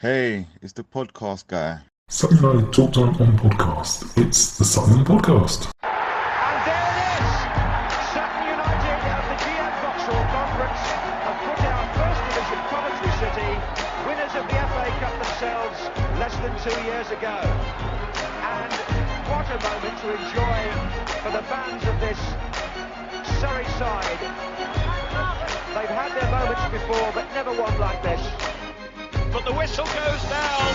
Hey, it's the podcast guy. Sutton United Talk Time on podcast. It's the Sutton Podcast. And there it is! Sutton United at the GM Vauxhall Conference have put out First Division Coventry City, winners of the FA Cup themselves less than 2 years ago. And what a moment to enjoy for the fans of this Surrey side. They've had their moments before, but never one like this. But the whistle goes down.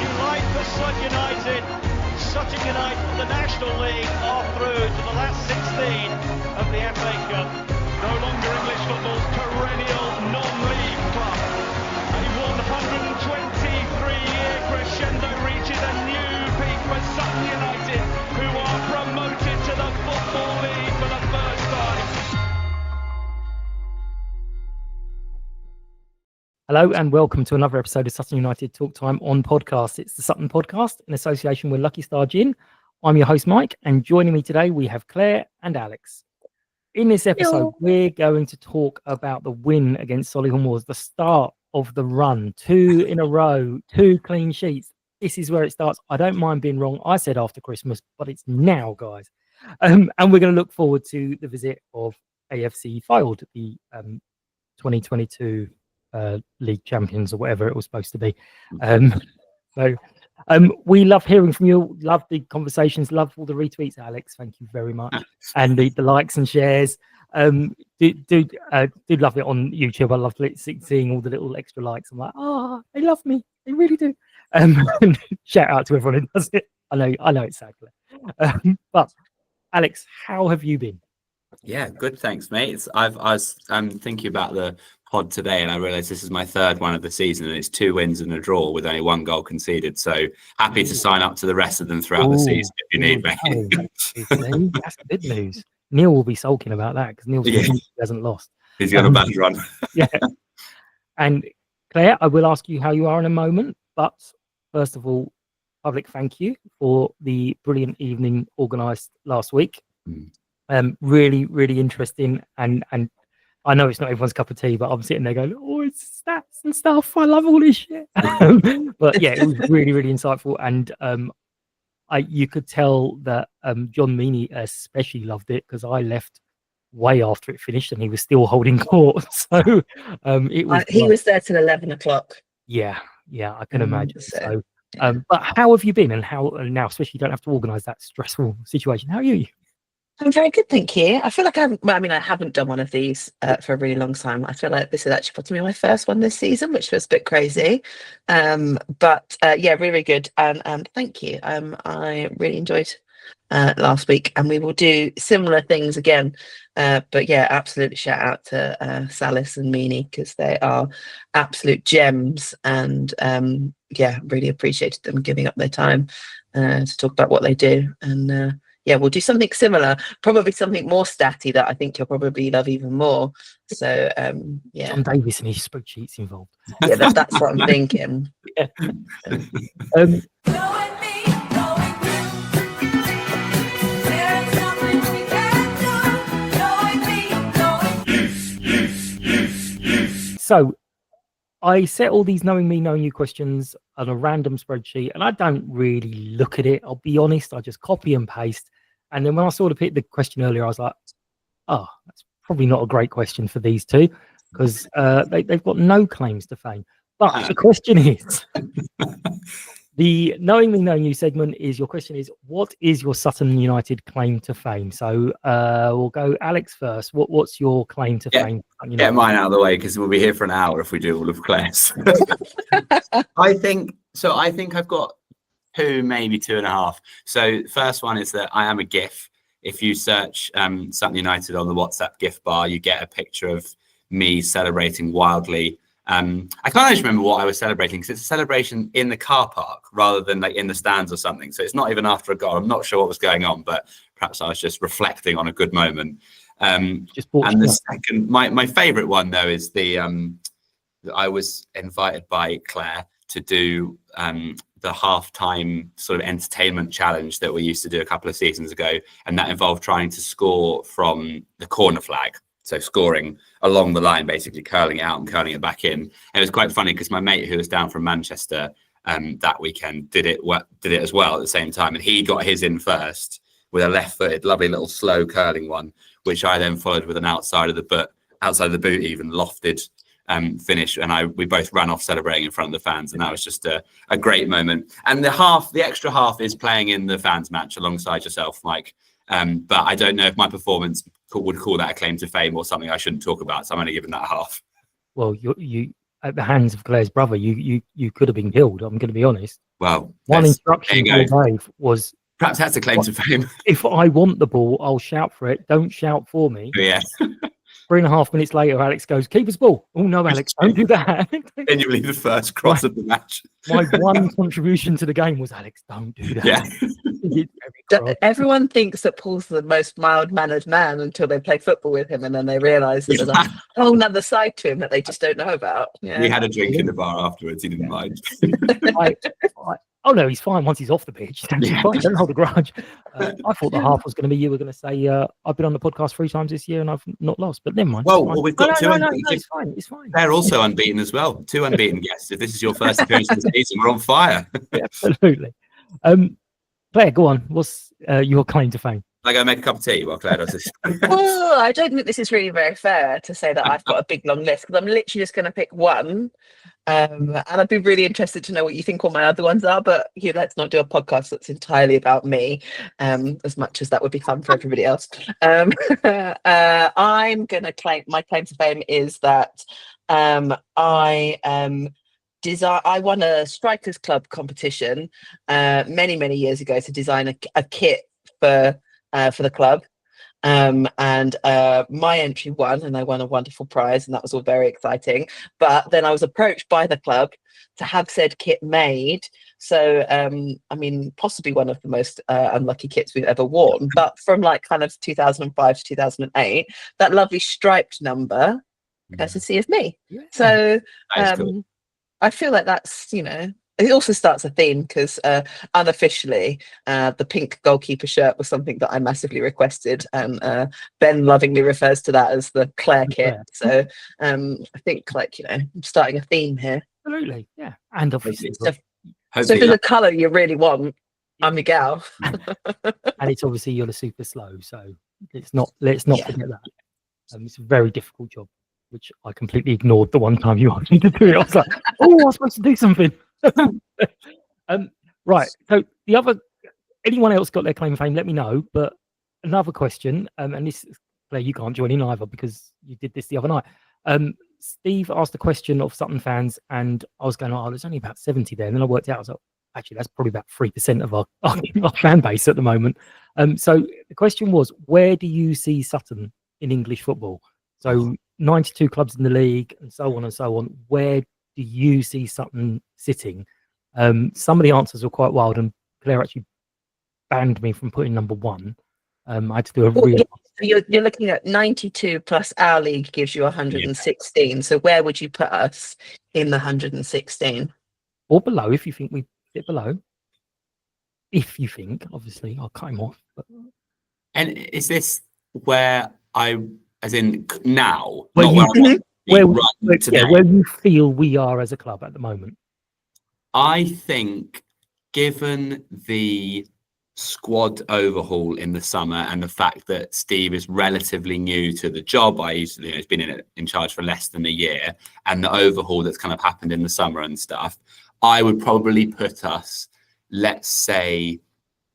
Delight for Sutton United. Sutton United from the National League are through to the last 16 of the FA Cup. No longer English football's perennial non-league club. A 123-year crescendo reaches a new peak for Sutton United, who are promoted to the Football League for the first time. Hello and welcome to another episode of Sutton United Talk Time on podcast. It's the Sutton Podcast in association with Lucky Star Gin. I'm your host Mike, and joining me today we have Claire and Alex. In this episode, we're going to talk about the win against Solihull Moors, the start of the run, 2 in a row, 2 clean sheets. This is where it starts. I don't mind being wrong. I said after Christmas, but it's now, guys. And we're going to look forward to the visit of AFC Fylde, the 2022 league champions or whatever it was supposed to be. We love hearing from you, love the conversations, love all the retweets, Alex, thank you very much, and the likes and shares. Do love it on YouTube. I love seeing all the little extra likes. I'm like, they love me, they really do. Shout out to everyone who does it. I know it's sad, but Alex, how have you been? Yeah, good, thanks, mate. I was thinking about the pod today, and I realised this is my third one of the season, and it's 2 wins and a draw with only 1 goal conceded. So happy to sign up to the rest of them throughout the season if you need me. That's good news. Neil will be sulking about that because Neil hasn't lost. He's got a bad run. Yeah. And Claire, I will ask you how you are in a moment, but first of all, public thank you for the brilliant evening organised last week. Really, really interesting, and I know it's not everyone's cup of tea, but I'm sitting there going, it's stats and stuff. I love all this shit. But yeah, it was really, really insightful, and you could tell that John Meaney especially loved it because I left way after it finished, and he was still holding court. So it was. He was there till 11 o'clock. Yeah, I can imagine. So, but how have you been, and how now, especially you don't have to organise that stressful situation? How are you? I'm very good, thank you. I feel like I haven't done one of these for a really long time. I feel like this is actually possibly my first one this season, which feels a bit crazy. But really, really good. And thank you. I really enjoyed last week, and we will do similar things again. But yeah, absolutely shout out to Salis and Meany because they are absolute gems. And really appreciated them giving up their time to talk about what they do. And we'll do something similar, probably something more statty that I think you'll probably love even more. So, John Davis and his spreadsheets involved. Yeah, that's what I'm thinking. So, I set all these knowing me, knowing you questions on a random spreadsheet, and I don't really look at it. I'll be honest. I just copy and paste. And then when I saw the question earlier, I was like, that's probably not a great question for these two because they've got no claims to fame. But the question is, the knowing me, knowing you segment is your question is, what is your Sutton United claim to fame? So we'll go Alex first. What's your claim to fame? Get mine out of the way because we'll be here for an hour if we do all of Claire's. I think I've got 2, maybe 2.5. So first one is that I am a GIF. If you search Sutton United on the WhatsApp GIF bar, you get a picture of me celebrating wildly. I can't actually remember what I was celebrating because it's a celebration in the car park rather than like in the stands or something. So it's not even after a goal. I'm not sure what was going on, but perhaps I was just reflecting on a good moment. And the second, my favourite one though is I was invited by Claire to do the halftime sort of entertainment challenge that we used to do a couple of seasons ago, and that involved trying to score from the corner flag. So scoring along the line, basically curling it out and curling it back in. And it was quite funny because my mate who was down from Manchester that weekend did it as well at the same time, and he got his in first with a left-footed, lovely little slow curling one, which I then followed with an outside of the boot, even lofted finish, and we both ran off celebrating in front of the fans, and that was just a great moment. And the extra half is playing in the fans match alongside yourself, Mike. But I don't know if my performance would call that a claim to fame or something I shouldn't talk about, so I'm only giving that a half. Well, you at the hands of Claire's brother, you could have been killed. I'm going to be honest. Well, one instruction he gave was, perhaps that's a claim to fame. If I want the ball, I'll shout for it. Don't shout for me. Yeah. 3.5 minutes later, Alex goes, keeper's ball. Oh, no, Alex, don't do that. Genuinely the first cross of the match. My one contribution to the game was, Alex, don't do that. Yeah. Everyone thinks that Paul's the most mild-mannered man until they play football with him, and then they realise that there's a whole other side to him that they just don't know about. Yeah. We had a drink in the bar afterwards. He didn't mind. Oh no, he's fine once he's off the pitch. Don't hold a grudge. I thought the half was going to be you were going to say I've been on the podcast 3 times this year and I've not lost, but never mind. Well, we've got 2 unbeaten. No, it's fine. They're also unbeaten as well. 2 unbeaten guests. If this is your first appearance of the season, we're on fire. Yeah, absolutely. Claire, go on. What's your claim to fame? I go make a cup of tea while Claire does this. Well, I don't think this is really very fair to say that I've got a big long list, because I'm literally just going to pick one. And I'd be really interested to know what you think all my other ones are, but let's not do a podcast that's entirely about me, as much as that would be fun for everybody else. I'm going to claim, my claim to fame is that I won a Strikers Club competition many years ago to design a kit for the club. And my entry won, and I won a wonderful prize, and that was all very exciting. But then I was approached by the club to have said kit made. So, I mean, possibly one of the most unlucky kits we've ever worn. But from like kind of 2005 to 2008, that lovely striped number, courtesy of me. Yeah. So cool. I feel like that's, it also starts a theme, because unofficially the pink goalkeeper shirt was something that I massively requested, and Ben lovingly refers to that as the Claire kit. So I think I'm starting a theme here. Absolutely, yeah. And obviously, so if there's a colour you really want, I'm your gal. And it's obviously you're the super slow, so let's not forget that. It's a very difficult job, which I completely ignored the one time you asked me to do it. I was like, oh, I was supposed to do something. Right. So anyone else got their claim of fame, let me know. But another question, and this, Claire, you can't join in either because you did this the other night. Steve asked a question of Sutton fans, and I was going, there's only about 70 there. And then I worked out, I was like, actually, that's probably about 3% of our fan base at the moment. So the question was, where do you see Sutton in English football? So 92 clubs in the league and so on and so on. Where do you see Sutton sitting? Some of the answers were quite wild, and Claire actually banned me from putting number 1. I had to do a real... You're looking at 92 plus our league gives you 116. Yeah. So where would you put us in the 116? Or below, if you think we fit below. If you think, obviously, I'll cut him off. But... And is this where as in now, where you feel we are as a club at the moment? I think, given the squad overhaul in the summer and the fact that Steve is relatively new to the job, he's been in charge for less than a year, and the overhaul that's kind of happened in the summer and stuff, I would probably put us, let's say,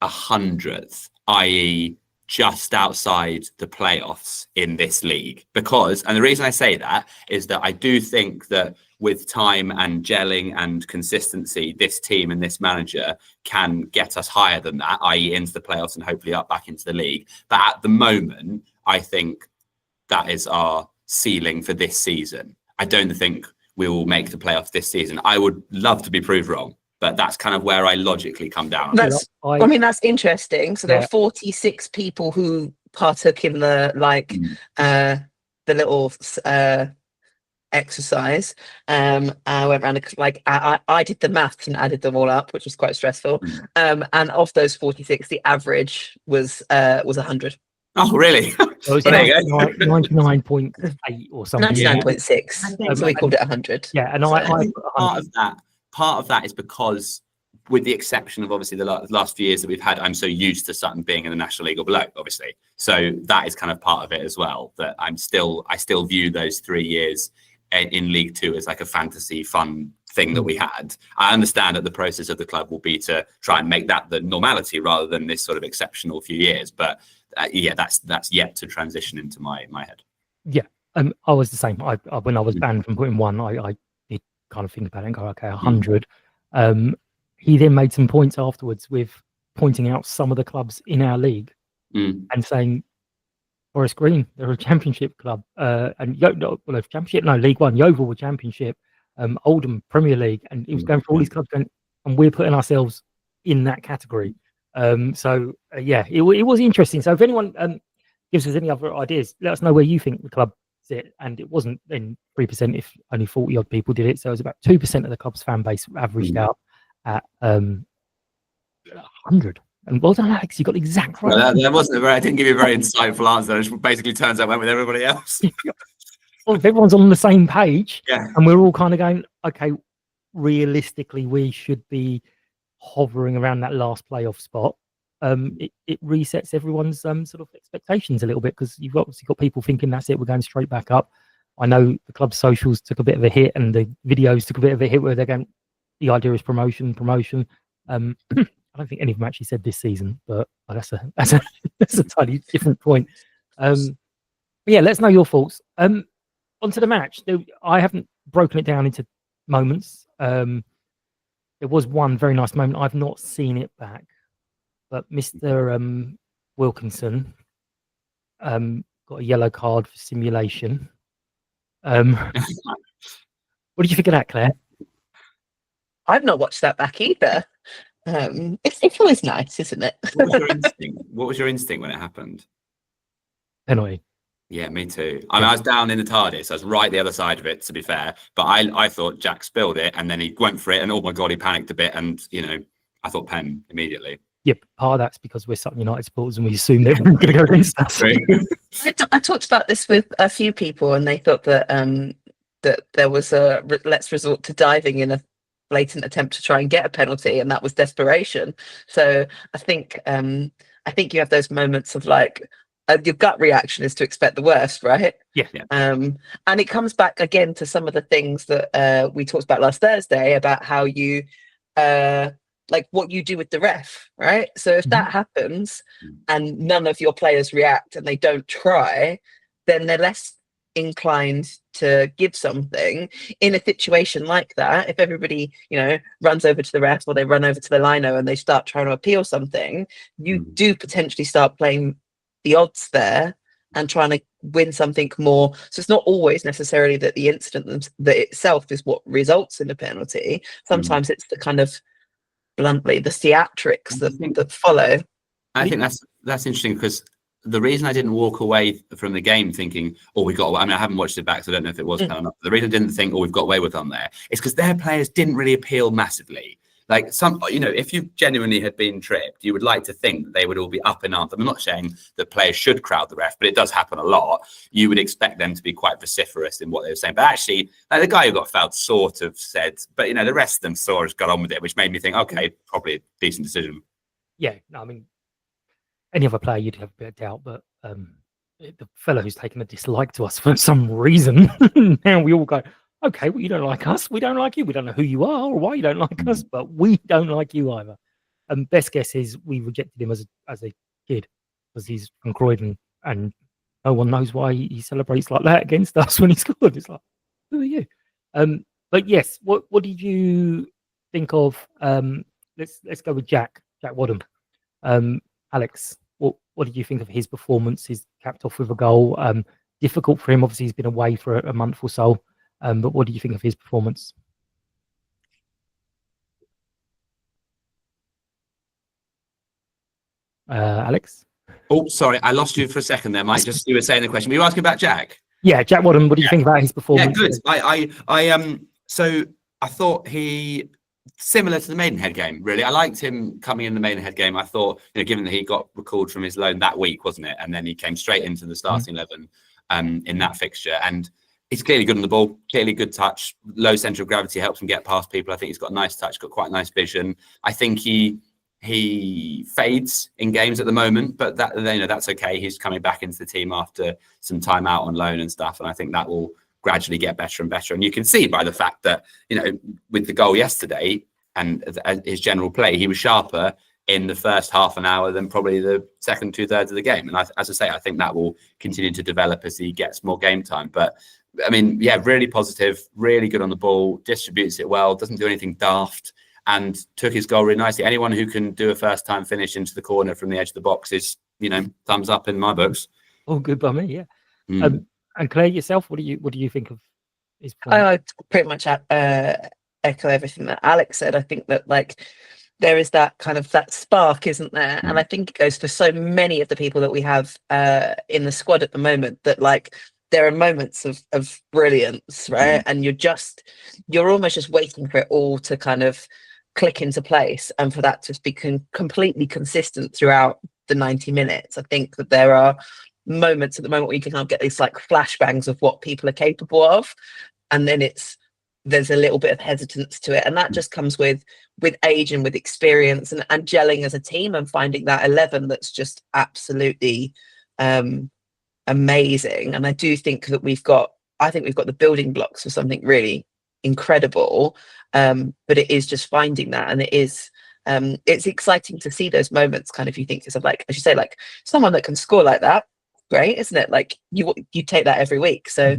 100th, i.e., just outside the playoffs in this league. Because, and the reason I say that is that I do think that with time and gelling and consistency, this team and this manager can get us higher than that, i.e. into the playoffs and hopefully up back into the league. But at the moment, I think that is our ceiling for this season. I don't think we will make the playoffs this season. I would love to be proved wrong, but that's kind of where I logically come down. That's interesting. So there are 46 people who partook in the little exercise. I went around I did the maths and added them all up, which was quite stressful. And of those 46, the average was 100. Oh, really? So it's There you go. 99.8 or something. 99.6. So we called it 100. Yeah, and So- I put Part of that is because, with the exception of obviously the last few years that we've had, I'm so used to Sutton being in the National League or below, obviously. So that is kind of part of it as well. That I still view those 3 years in League Two as like a fantasy fun thing that we had. I understand that the process of the club will be to try and make that the normality rather than this sort of exceptional few years. But yeah, that's yet to transition into my head. Yeah, I was the same. I when I was banned from putting one, I did kind of think about it and go, okay, 100. He then made some points afterwards with pointing out some of the clubs in our league and saying Forest Green, they're a championship club, and League One, Yeovil were championship, Oldham Premier League, and he was going through all these clubs, and we're putting ourselves in that category. It was interesting. So if anyone gives us any other ideas, let us know where you think the club sit. And it wasn't then 3% if only 40 odd people did it. So it was about 2% of the club's fan base averaged out at 100. And well done, Alex. You got the exact right. Well, that wasn't I didn't give you a very insightful answer. It basically turns out I went with everybody else. Well, if everyone's on the same page, yeah, and we're all kind of going, okay, realistically, we should be hovering around that last playoff spot. It resets everyone's sort of expectations a little bit, because you've obviously got people thinking that's it, we're going straight back up. I know the club's socials took a bit of a hit, and the videos took a bit of a hit where they're going, the idea is promotion. I don't think any of them actually said this season, but that's a totally different point. But yeah, let's know your thoughts. Onto the match. I haven't broken it down into moments. There was one very nice moment. I've not seen it back, but Mr. Wilkinson got a yellow card for simulation. What did you think of that, Claire? I've not watched that back either. It's always nice, isn't it? What was your instinct when it happened? Penalty. Yeah, me too. I mean, I was down in the TARDIS. I was right the other side of it, to be fair. But I thought Jack spilled it, and then he went for it, and oh my God, he panicked a bit. And, I thought pen immediately. Yep, part of that's because we're Sutton United supporters and we assume they're going to go against us. I talked about this with a few people, and they thought that that there was a let's resort to diving in a blatant attempt to try and get a penalty, and that was desperation. So I think you have those moments of like your gut reaction is to expect the worst, right? Yeah. And it comes back again to some of the things that we talked about last Thursday about how you like what you do with the ref, right? So if that happens and none of your players react and they don't try, then they're less inclined to give something. In a situation like that, if everybody runs over to the ref or they run over to the lino and they start trying to appeal something, you do potentially start playing the odds there and trying to win something more. So it's not always necessarily that the incident that itself is what results in a penalty. Sometimes it's the kind of bluntly the theatrics that follow. I think that's interesting, because the reason I didn't walk away from the game thinking, oh, we got away. I mean, I haven't watched it back, so I don't know if it was pen or not. The reason I didn't think, oh, we've got away with on there is because their players didn't really appeal massively. Like if you genuinely had been tripped, you would like to think that they would all be up in arms. I'm not saying that players should crowd the ref, but it does happen a lot. You would expect them to be quite vociferous in what they were saying. But actually, like the guy who got fouled sort of said, but the rest of them sort of got on with it, which made me think, okay, probably a decent decision. Yeah, no, I mean, any other player you'd have a bit of doubt, but the fellow who's taken a dislike to us for some reason, now we all go, okay, well, you don't like us, we don't like you, we don't know who you are or why you don't like us, but we don't like you either. And best guess is we rejected him as a kid because he's from Croydon, and no one knows why he celebrates like that against us when he scored. It's like, who are you? But yes, what did you think of? Let's go with Jack Wadham. Alex, what did you think of his performance? He's capped off with a goal. Difficult for him. Obviously, he's been away for a month or so. But what did you think of his performance? Alex? Oh, sorry, I lost you for a second there, Mike. You were saying the question. Were you asking about Jack? Yeah, Jack Wadham. What do you think about his performance? Yeah, good. So I thought he similar to the Maidenhead game, really. I liked him coming in the Maidenhead game. I thought, given that he got recalled from his loan that week, wasn't it? And then he came straight into the starting 11 in that fixture. And he's clearly good on the ball, clearly good touch. Low centre of gravity helps him get past people. I think he's got a nice touch, got quite nice vision. I think he fades in games at the moment, but that's okay. He's coming back into the team after some time out on loan and stuff. And I think that will gradually get better and better. And you can see by the fact that, with the goal yesterday and his general play, he was sharper in the first half an hour than probably the second 2/3 of the game. And as I say, I think that will continue to develop as he gets more game time. But I mean, yeah, really positive, really good on the ball, distributes it well, doesn't do anything daft, and took his goal really nicely. Anyone who can do a first time finish into the corner from the edge of the box is, thumbs up in my books. All good by me, yeah. And Claire, yourself, what do you think of his point? I pretty much echo everything that Alex said. I think that there is that kind of that spark, isn't there? And I think it goes for so many of the people that we have in the squad at the moment, that there are moments of brilliance, right? And you're almost just waiting for it all to kind of click into place, and for that to be completely consistent throughout the 90 minutes. I think that there are moments at the moment where you can kind of get these flashbangs of what people are capable of, and then there's a little bit of hesitance to it, and that just comes with age and with experience and gelling as a team and finding that 11 that's just absolutely amazing. And I do think that we've got the building blocks for something really incredible, but it is just finding that, and it's exciting to see those moments. Kind of, you think to yourself, as you say, someone that can score like that, great, isn't it? You take that every week. So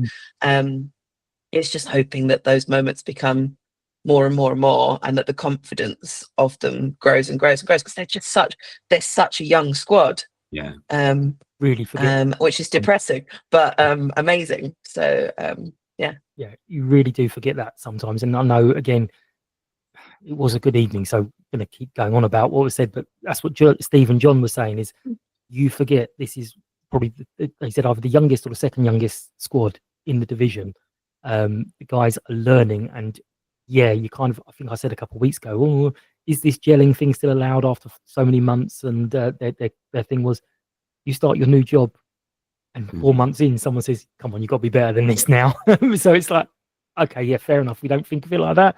it's just hoping that those moments become more and more and more, and that the confidence of them grows and grows and grows, because they're such a young squad. Yeah. Really forget, which is depressing, but amazing. So yeah, you really do forget that sometimes. And I know, again, it was a good evening, so I'm going to keep going on about what was said, but that's what Steve and John were saying, is you forget this is probably, they said, either the youngest or the second youngest squad in the division. The guys are learning, and you kind of, I think I said a couple of weeks ago, is this gelling thing still allowed after so many months? And their thing was, you start your new job and 4 months in, someone says, come on, you've got to be better than this now. So it's okay, yeah, fair enough. We don't think of it like that.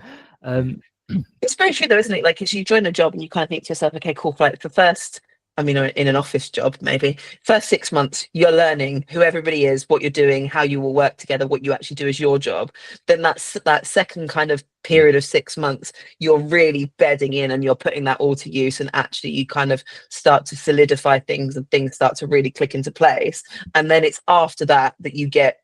It's very true though, isn't it? As you join a job and you kind of think to yourself, okay, cool, for the first, in an office job, maybe first 6 months, you're learning who everybody is, what you're doing, how you will work together, what you actually do as your job. Then that second kind of period of 6 months, you're really bedding in and you're putting that all to use, and actually you kind of start to solidify things and things start to really click into place. And then it's after that you get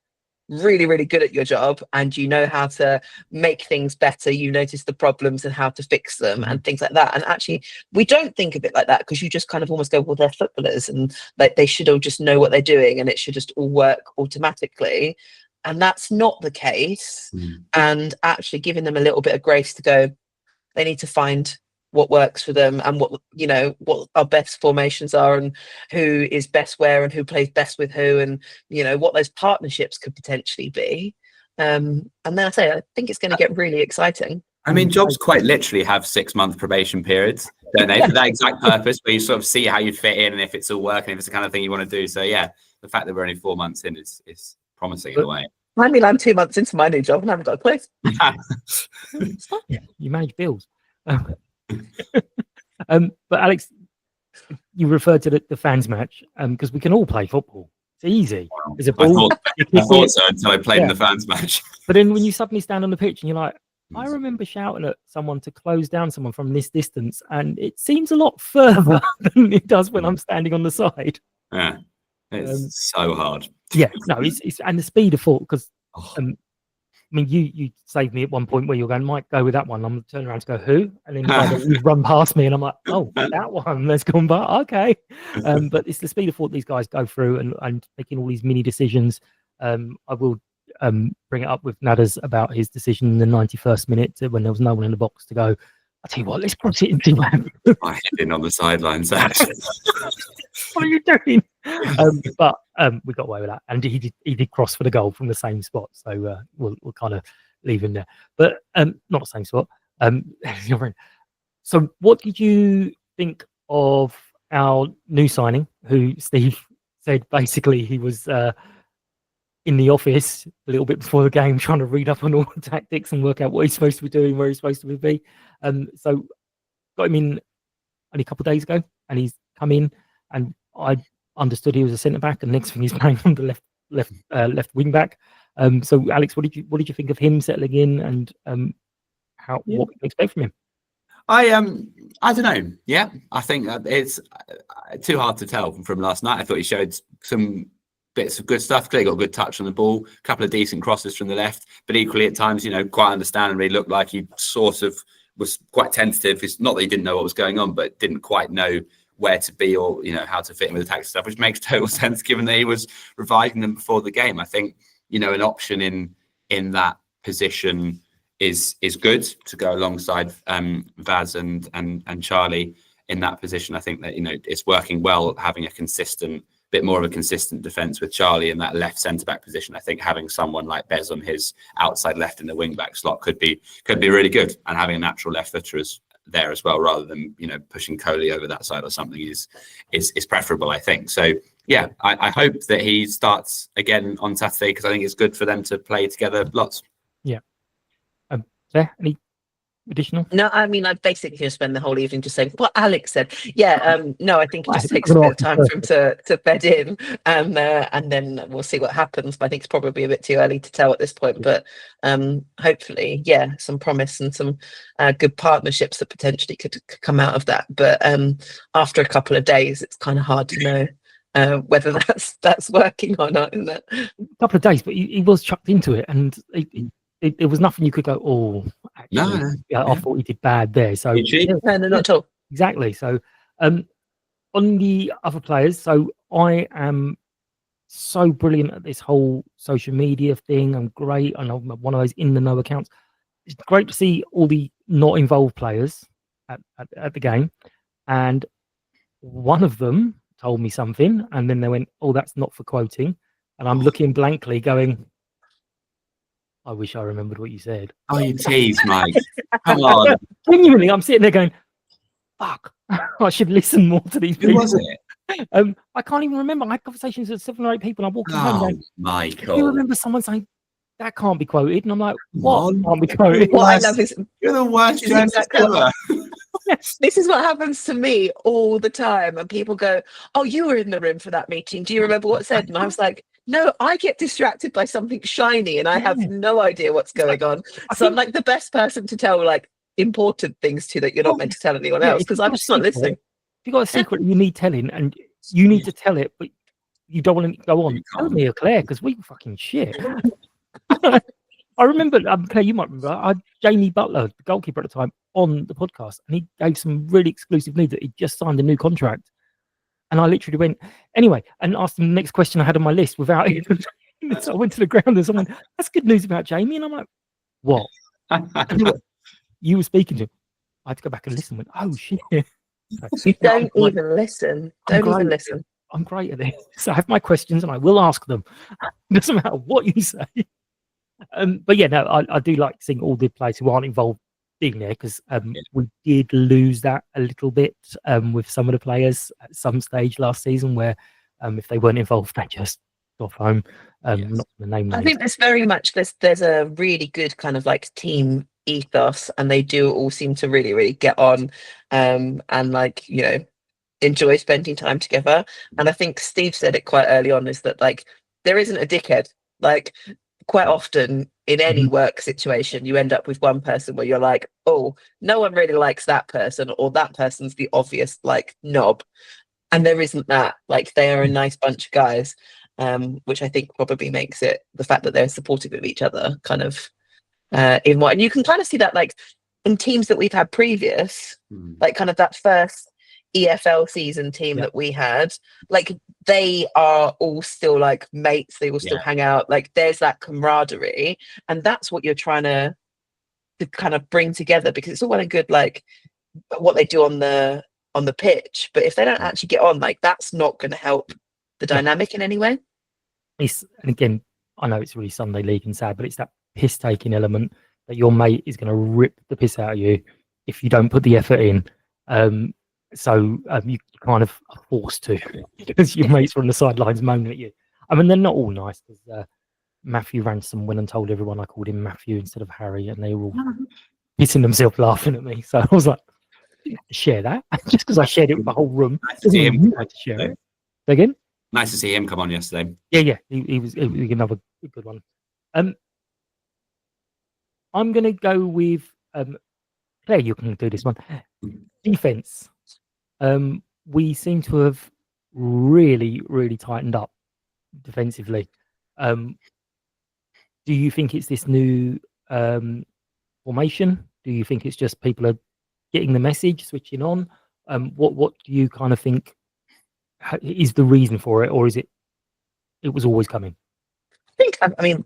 really, really good at your job, and you know how to make things better. You notice the problems and how to fix them and things like that. And actually, we don't think of it like that, because you just kind of almost go, well, they're footballers and they should all just know what they're doing and it should just all work automatically. And that's not the case. And actually giving them a little bit of grace to go, they need to find what works for them, and what our best formations are, and who is best where, and who plays best with who, and what those partnerships could potentially be. And then I think it's going to get really exciting. I mean, jobs quite literally have 6 month probation periods, don't they? For that exact purpose, where you sort of see how you fit in and if it's all working, if it's the kind of thing you want to do. So yeah, the fact that we're only 4 months in is promising in a way. I mean, I'm 2 months into my new job and I haven't got a place. You manage bills. But Alex, you referred to the fans match, because we can all play football. It's easy. There's a ball. I thought so until I played in the fans match. But then when you suddenly stand on the pitch and you're like, I remember shouting at someone to close down someone from this distance, and it seems a lot further than it does when I'm standing on the side. Yeah, it's so hard. Yeah, no, it's and the speed of thought, because I mean, you saved me at one point where you're going, Mike, go with that one. I'm turning around to go, who? And then you run past me and I'm like, oh, that one, let's go by. Okay. But it's the speed of thought these guys go through, and making all these mini decisions. I will bring it up with Nadders about his decision in the 91st minute when there was no one in the box to go, I tell you what, let's cross it into him. I hit in on the sidelines. What are you doing? But we got away with that, and he did cross for the goal from the same spot, so we'll kind of leave him there. But not the same spot. So what did you think of our new signing, who Steve said basically he was in the office a little bit before the game trying to read up on all the tactics and work out what he's supposed to be doing, where he's supposed to be. So got him in only a couple of days ago, and he's come in, and I understood he was a centre back, and next thing he's playing on the left wing back. So Alex, what did you think of him settling in, and what we can expect from him? I don't know. Yeah, I think it's too hard to tell from last night. I thought he showed some bits of good stuff. Clearly got a good touch on the ball, a couple of decent crosses from the left, but equally at times, quite understandably looked like he sort of was quite tentative. It's not that he didn't know what was going on, but didn't quite know where to be or how to fit in with the tactical stuff, which makes total sense given that he was revising them before the game. I think an option in that position is good to go alongside Vaz and Charlie in that position. I think that it's working well, having a bit more of a consistent defence with Charlie in that left centre back position. I think having someone like Bez on his outside left in the wing back slot could be really good, and having a natural left footer there as well, rather than pushing Coley over that side or something is preferable, I think. So yeah, I hope that he starts again on Saturday, because I think it's good for them to play together lots. Yeah. Claire, any additional? No, I mean, I basically just spend the whole evening just saying what Alex said. Yeah, no, I think it just takes a bit of time for him to bed in, and then we'll see what happens. But I think it's probably a bit too early to tell at this point. But hopefully, yeah, some promise and some good partnerships that potentially could come out of that. But after a couple of days, it's kind of hard to know whether that's working or not, isn't it? A couple of days, but he was chucked into it, and there was nothing you could go, oh, actually, I thought he did bad there. So no, not at all. Exactly. So on the other players, so I am so brilliant at this whole social media thing. I'm great. I'm one of those in the know accounts. It's great to see all the not involved players at the game. And one of them told me something, and then they went, oh, that's not for quoting. And I'm looking blankly going, I wish I remembered what you said. Oh, you tease, Mike. Come on. Genuinely, I'm sitting there going, fuck, I should listen more to these people. Who was it? I can't even remember. I had conversations with 7 or 8 people, and I'm walking home going, Michael. you remember someone saying, that can't be quoted? And I'm like, what can't be quoted? What I love is you're the worst journalist ever. This is what happens to me all the time. And people go, oh, you were in the room for that meeting. Do you remember what said? And I was like, no, I get distracted by something shiny and I have no idea what's going on. So I'm like the best person to tell like important things to that you're not meant to tell anyone else, because I'm just not listening. If you've got a secret you need telling and you need to tell it, but you don't want to go on, tell me or Claire, because we fucking shit. I remember, Claire, you might remember, I had Jamie Butler, the goalkeeper at the time, on the podcast, and he gave some really exclusive news that he just signed a new contract. And I literally went, anyway, and asked him the next question I had on my list without it. So I went to the ground and someone, that's good news about Jamie. And I'm like, what? You were speaking to him. I had to go back and listen. Went, oh, shit. You don't even listen. Don't even listen. I'm great at this. So I have my questions and I will ask them. It doesn't matter what you say. But yeah, no, I do like seeing all the players who aren't involved being there, because we did lose that a little bit with some of the players at some stage last season, where if they weren't involved, they just got home. Not the name. I think there's very much there's a really good kind of like team ethos, and they do all seem to really, really get on and like, enjoy spending time together. And I think Steve said it quite early on, is that like there isn't a dickhead. Like quite often in any work situation, you end up with one person where you're like, oh, no one really likes that person, or that person's the obvious like knob. And there isn't that. Like they are a nice bunch of guys, which I think probably makes it the fact that they're supportive of each other kind of in what. And you can kind of see that like in teams that we've had previous, like kind of that first EFL season team that we had, like they are all still like mates, they all still hang out, like there's that camaraderie, and that's what you're trying to kind of bring together, because it's all well and good like what they do on the pitch, but if they don't actually get on, like that's not going to help the dynamic in any way. And again, I know it's really Sunday league and sad, but it's that piss taking element. that your mate is going to rip the piss out of you if you don't put the effort in. So you kind of are forced to because your mates are on the sidelines moaning at you. I mean, they're not all nice because Matthew Ransom went and told everyone I called him Matthew instead of Harry, and they were all pissing themselves laughing at me. So I was like, share that just because I shared it with the whole room. Nice to see him. You had to share it. Say again? Nice to see him come on yesterday. Yeah. He was another good one. I'm going to go with Claire. You can do this one. Defense. We seem to have really, really tightened up defensively. Do you think it's this new formation? Do you think it's just people are getting the message, switching on? What do you kind of think is the reason for it, or is it was always coming? I mean,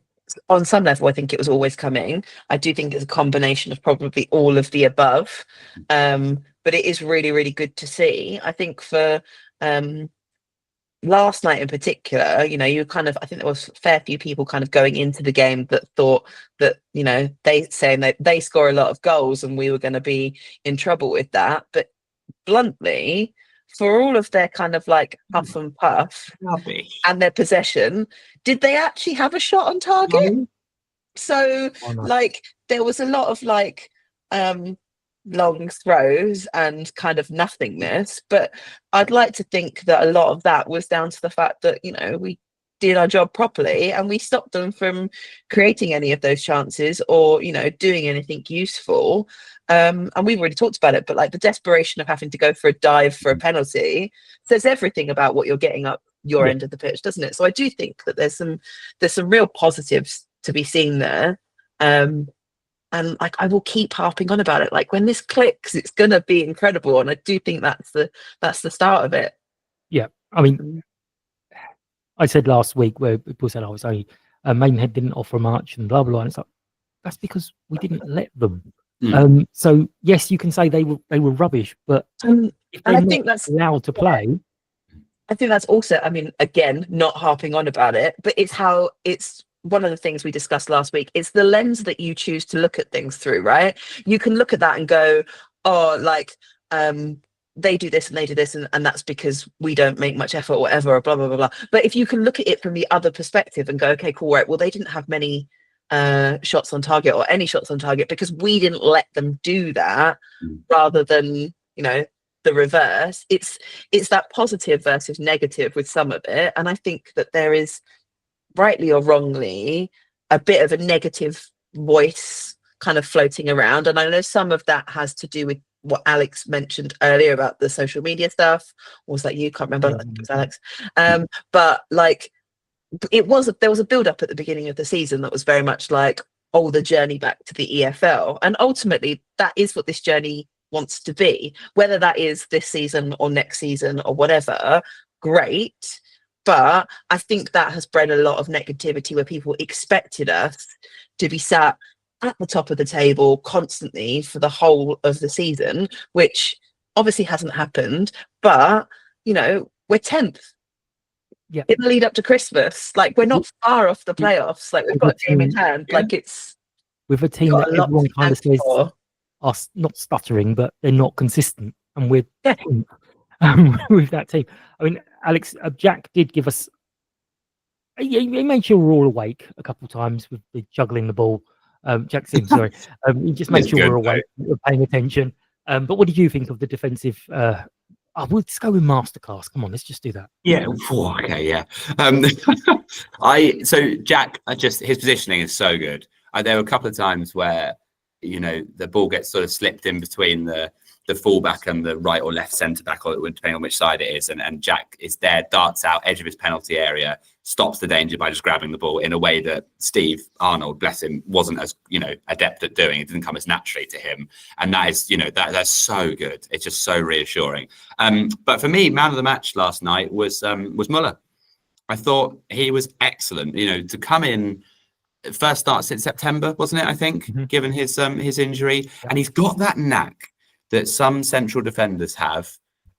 on some level, I think it was always coming. I do think it's a combination of probably all of the above, but it is really, really good to see. I think for last night in particular, you know, I think there was a fair few people kind of going into the game that thought that, you know, they saying that they score a lot of goals and we were going to be in trouble with that. But bluntly, for all of their kind of like huff and puff and their possession, did they actually have a shot on target? No. So like there was a lot of like long throws and kind of nothingness, but I'd like to think that a lot of that was down to the fact that, you know, we did our job properly and we stopped them from creating any of those chances or, you know, doing anything useful. And we've already talked about it, but like the desperation of having to go for a dive for a penalty says everything about what you're getting up your end of the pitch, doesn't it? So I do think that there's some real positives to be seen there. And like I will keep harping on about it. Like when this clicks, it's gonna be incredible. And I do think that's the start of it. Yeah. I mean, I said last week where people said I was only Maidenhead didn't offer much and blah blah blah. And it's like that's because we didn't let them. So yes, you can say they were rubbish, but if they're not allowed to play. I think that's also, I mean, again, not harping on about it, but it's one of the things we discussed last week. It's the lens that you choose to look at things through, right? You can look at that and go, oh, like they do this and they do this and that's because we don't make much effort or whatever, or blah blah blah blah. But if you can look at it from the other perspective and go, okay, cool, right, well, they didn't have many shots on target or any shots on target because we didn't let them do that, rather than, you know, the reverse. It's that positive versus negative with some of it, and I think that there is, rightly or wrongly, a bit of a negative voice kind of floating around, and I know some of that has to do with what Alex mentioned earlier about the social media stuff. Or was that you? Can't remember. I think it was Alex. But like there was a build up at the beginning of the season that was very much like, oh, the journey back to the EFL, and ultimately that is what this journey wants to be. Whether that is this season or next season or whatever, great. But I think that has bred a lot of negativity where people expected us to be sat at the top of the table constantly for the whole of the season, which obviously hasn't happened. But, you know, we're 10th. Yeah. In the lead up to Christmas. Like, we're not far off the playoffs. Like, we've got a game in hand. Yeah. Like, it's with a team that everyone kind of says are not stuttering, but they're not consistent. And we're with that team. I mean, Alex, Jack did give us. He made sure we're all awake a couple of times with the juggling the ball. Jack Sims, sorry. He just made sure we're awake, we're paying attention. But what did you think of the defensive? Let's go with masterclass. Come on, let's just do that. Yeah. Okay. Yeah. So Jack, his positioning is so good. There were a couple of times where, you know, the ball gets sort of slipped in between the fullback and the right or left centre back, or depending on which side it is, and Jack is there, darts out edge of his penalty area, stops the danger by just grabbing the ball in a way that Steve Arnold, bless him, wasn't as, you know, adept at doing. It didn't come as naturally to him, and that is, you know, that's so good. It's just so reassuring. But for me, man of the match last night was Muller. I thought he was excellent. You know, to come in. First start since September, wasn't it? I think, given his injury, and he's got that knack that some central defenders have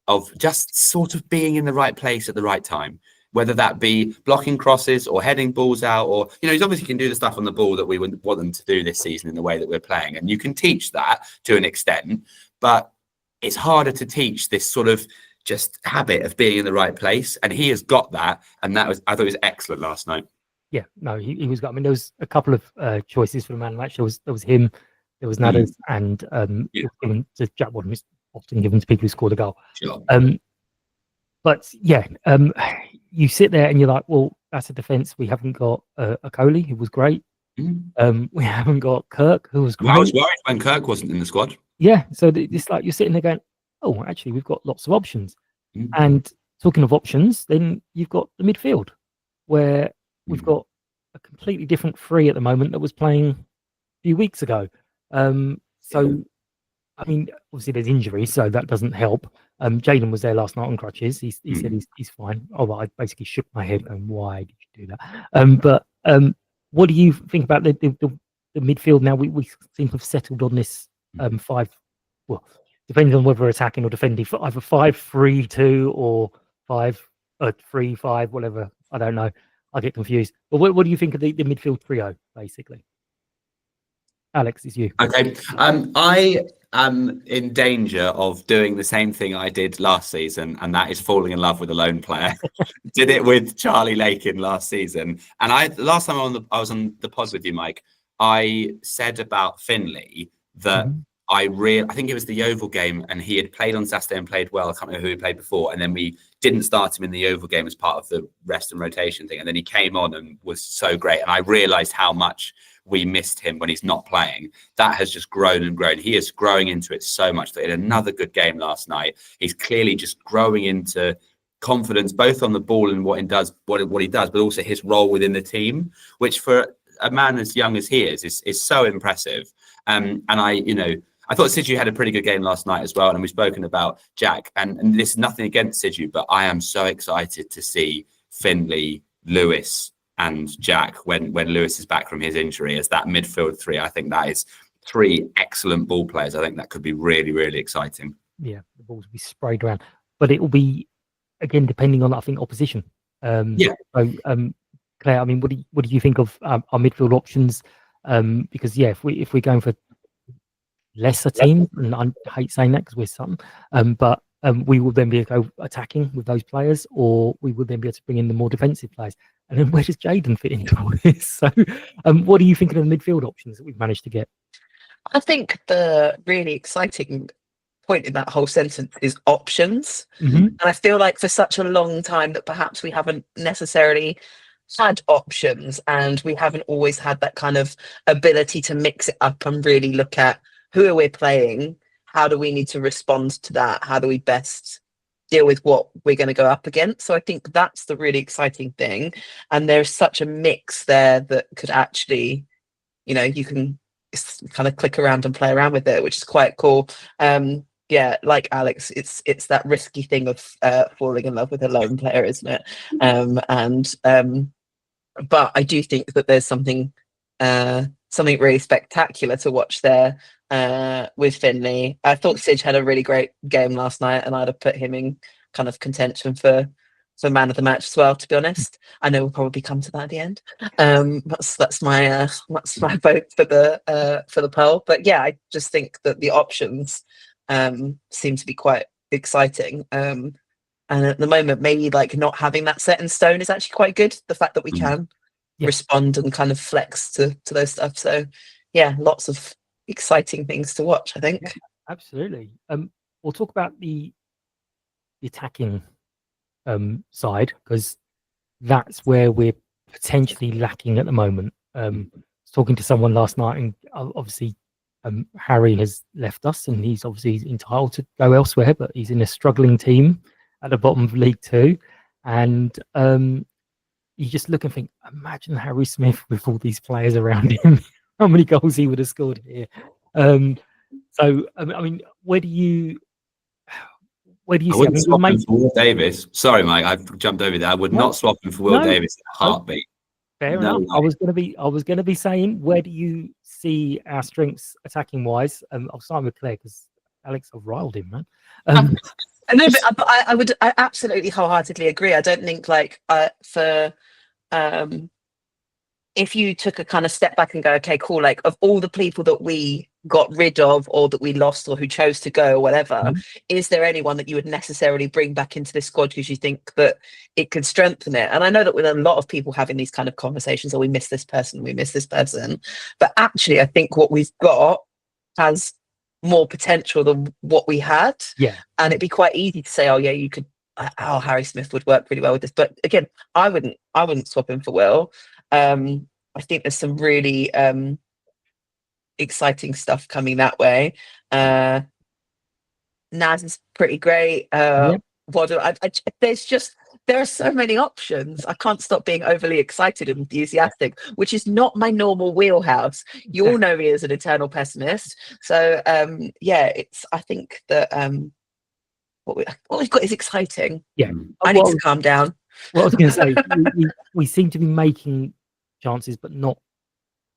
of just sort of being in the right place at the right time. whether that be blocking crosses or heading balls out, or, he's obviously can do the stuff on the ball that we would want them to do this season in the way that we're playing. And you can teach that to an extent, but it's harder to teach this sort of just habit of being in the right place. And he has got that. And I thought it was excellent last night. Yeah, no, he was. I mean, there was a couple of choices for the man of the match. There was him, there was Nadders, and given to Jack Wadham, who's often given to people who score the goal. Sure. But yeah, you sit there and you're like, well, that's a defence. We haven't got a Coley, who was great. We haven't got Kirk, who was great. I was worried when Kirk wasn't in the squad. Yeah, so it's like you're sitting there going, oh, actually, we've got lots of options. And talking of options, then you've got the midfield, where we've got a completely different three at the moment that was playing a few weeks ago. So, I mean, obviously there's injuries, so that doesn't help. Jaden was there last night on crutches. He said he's fine. Oh, well, I basically shook my head going, why did you do that? But what do you think about the midfield now? We seem to have settled on this 5, well, depending on whether we're attacking or defending, for either 5-3-2 or 5-3-5, whatever. I don't know. I get confused. But what do you think of the midfield trio, basically? Alex, it's you. Okay. I am in danger of doing the same thing I did last season, and that is falling in love with a lone player. Did it with Charlie Lakin last season. And last time I was on the pod with you, Mike, I said about Finlay that I think it was the Yeovil game, and he had played on Saturday and played well. I can't remember who he played before. And then we didn't start him in the Yeovil game as part of the rest and rotation thing. And then he came on and was so great. And I realised how much we missed him when he's not playing. That has just grown and grown. He is growing into it so much. That in another good game last night, he's clearly just growing into confidence, both on the ball and what he does, but also his role within the team, which for a man as young as he is so impressive. And I thought Siju had a pretty good game last night as well. And we've spoken about Jack, and this is nothing against Siju, but I am so excited to see Finlay, Lewis and Jack when Lewis is back from his injury as that midfield three. I think that is 3 excellent ball players. I think that could be really, really exciting. Yeah, the balls will be sprayed around, but it will be, again, depending on, I think, opposition. So, Claire, I mean, what do you think of our midfield options? Because if we're going for lesser teams, and I hate saying that because we're Sutton, but we will then be able to go attacking with those players, or we will then be able to bring in the more defensive players. And then where does Jaden fit into all this? So, what are you thinking of the midfield options that we've managed to get? I think the really exciting point in that whole sentence is options. And I feel like for such a long time that perhaps we haven't necessarily had options, and we haven't always had that kind of ability to mix it up and really look at who are we playing, how do we need to respond to that, how do we best deal with what we're going to go up against. So I think that's the really exciting thing, and there's such a mix there that could actually, you can kind of click around and play around with it, which is quite cool. Like Alex, it's that risky thing of falling in love with a lone player, isn't it? But I do think that there's something really spectacular to watch there with Finlay. I thought Sij had a really great game last night, and I'd have put him in kind of contention for man of the match as well, to be honest. I know we'll probably come to that at the end. That's my vote for the poll. But yeah, I just think that the options seem to be quite exciting. And at the moment, maybe like not having that set in stone is actually quite good. The fact that we can respond and kind of flex to those stuff. So yeah, lots of exciting things to watch, I think. Yeah, absolutely. We'll talk about the attacking side, because that's where we're potentially lacking at the moment. I was talking to someone last night, and obviously Harry has left us, and he's obviously entitled to go elsewhere, but he's in a struggling team at the bottom of League Two, and you just look and think, imagine Harry Smith with all these players around him, how many goals he would have scored here. So I mean, where do you see? I wouldn't swap him for Will Davis. Sorry, Mike, I've jumped over there. I would not swap him for Will Davis in a heartbeat. Fair enough. I was going to be saying, where do you see our strengths attacking wise? I'll start with Claire, because Alex, I've riled him, man. No, but I absolutely wholeheartedly agree. I don't think if you took a kind of step back and go, okay, cool, like of all the people that we got rid of or that we lost or who chose to go or whatever, is there anyone that you would necessarily bring back into this squad because you think that it could strengthen it? And I know that with a lot of people having these kind of conversations, we miss this person, but actually I think what we've got has more potential than what we had. Yeah. And it'd be quite easy to say, oh yeah, you could, Harry Smith would work really well with this. But again, I wouldn't swap him for Will. I think there's some really exciting stuff coming that way. Naz is pretty great. There are so many options. I can't stop being overly excited and enthusiastic, which is not my normal wheelhouse. You all know me as an eternal pessimist. So I think that what we've got is exciting. Yeah. I need to calm down. What I was going to say, we seem to be making chances, but not